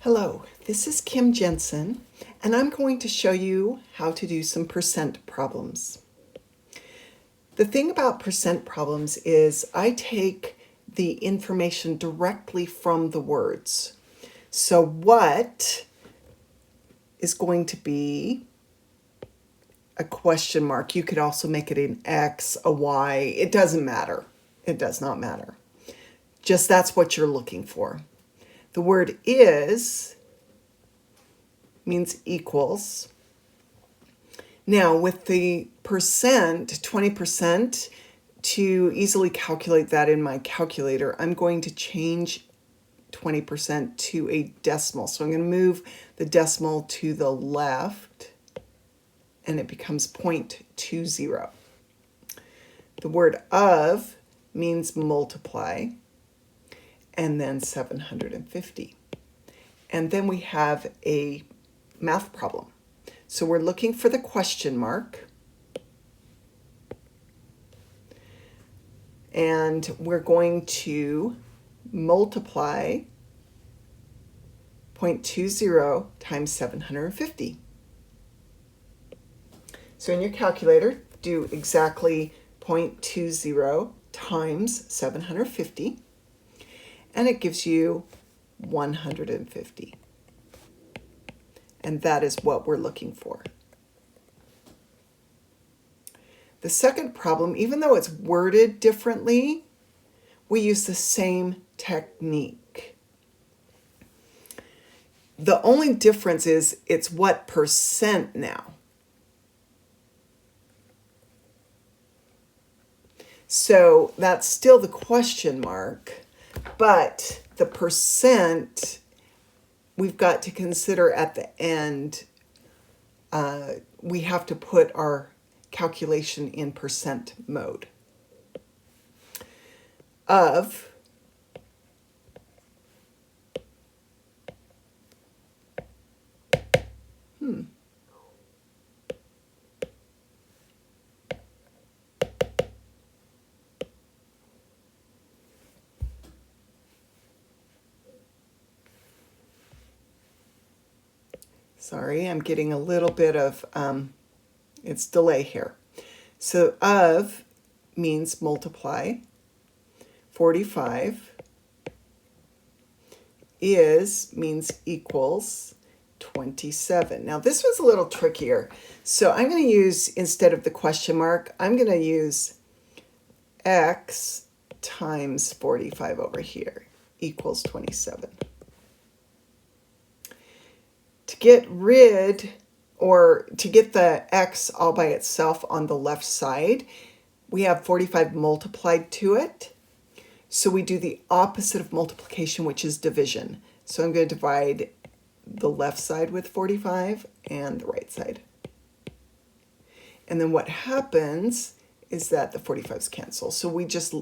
Hello, this is Kim Jensen, and I'm going to show you how to do some percent problems. The thing about percent problems is I take the information directly from the words. So what is going to be a question mark? You could also make it an X, a Y. It doesn't matter. It does not matter. Just that's what you're looking for. The word is means equals. Now with the percent, 20%, to easily calculate that in my calculator, I'm going to change 20% to a decimal. So I'm going to move the decimal to the left and it becomes 0.20. The word of means multiply and then 750. And then we have a math problem. So we're looking for the question mark. And we're going to multiply 0.20 times 750. So in your calculator, do exactly 0.20 times 750. And it gives you 150. And that is what we're looking for. The second problem, even though it's worded differently, we use the same technique. The only difference is it's what percent now. So that's still the question mark, but the percent we've got to consider at the end. We have to put our calculation in percent mode. Of Sorry, I'm getting a little bit of, it's delay here. So of means multiply. 45 is means equals 27. Now this was a little trickier. So I'm going to use, instead of the question mark, I'm going to use X times 45 over here equals 27. To get rid, or to get the X all by itself on the left side, we have 45 multiplied to it. So we do the opposite of multiplication, which is division. So I'm going to divide the left side with 45 and the right side. And then what happens is that the 45's cancel. So we just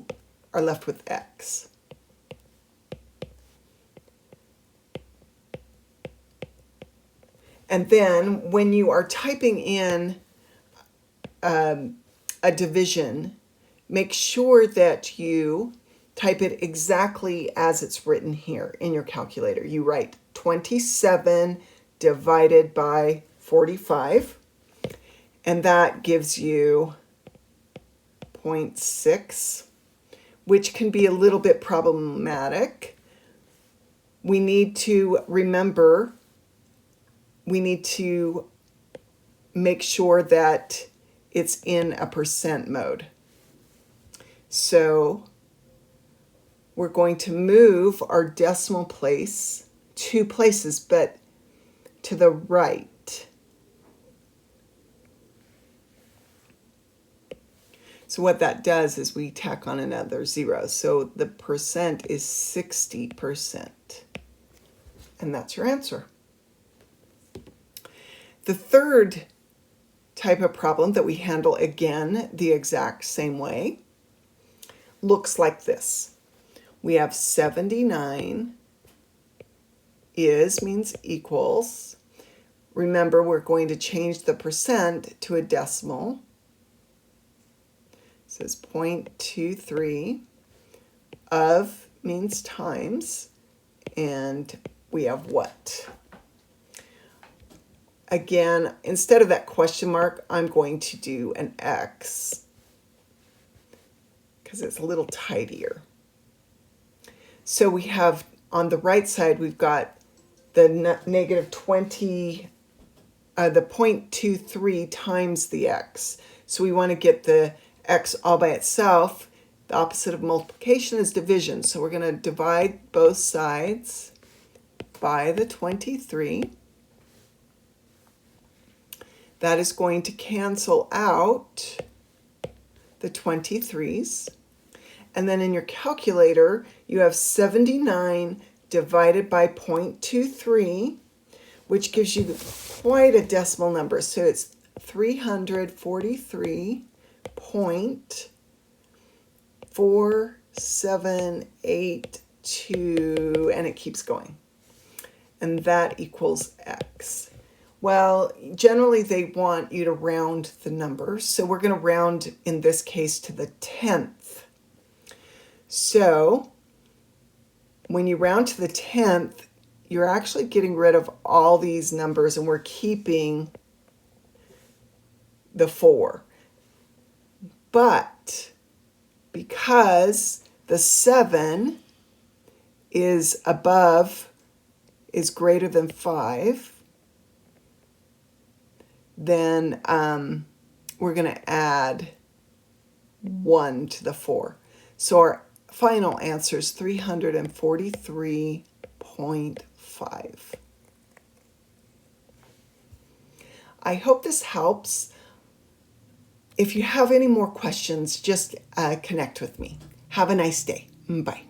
are left with X. And then when you are typing in a division, make sure that you type it exactly as it's written here in your calculator. You write 27 divided by 45, and that gives you 0.6, which can be a little bit problematic. We need to remember, we need to make sure that it's in a percent mode. So we're going to move our decimal place 2 places, but to the right. So what that does is we tack on another 0. So the percent is 60%. And that's your answer. The third type of problem that we handle, again, the exact same way, looks like this. We have 79 is means equals. Remember, we're going to change the percent to a decimal. It says 0.23. Of means times, and we have what? Again, instead of that question mark, I'm going to do an X because it's a little tidier. So we have on the right side, we've got the negative 20, the 0.23 times the X. So we want to get the X all by itself. The opposite of multiplication is division. So we're going to divide both sides by the 23. That is going to cancel out the 23s. And then in your calculator, you have 79 divided by 0.23, which gives you quite a decimal number. So it's 343.4782, and it keeps going. And that equals X. Well, generally they want you to round the number. So we're going to round, in this case, to the 10th. So when you round to the 10th, you're actually getting rid of all these numbers and we're keeping the 4. But because the 7 is greater than 5, then we're going to add 1 to the 4. So our final answer is 343.5. I hope this helps. If you have any more questions, just connect with me. Have a nice day. Bye.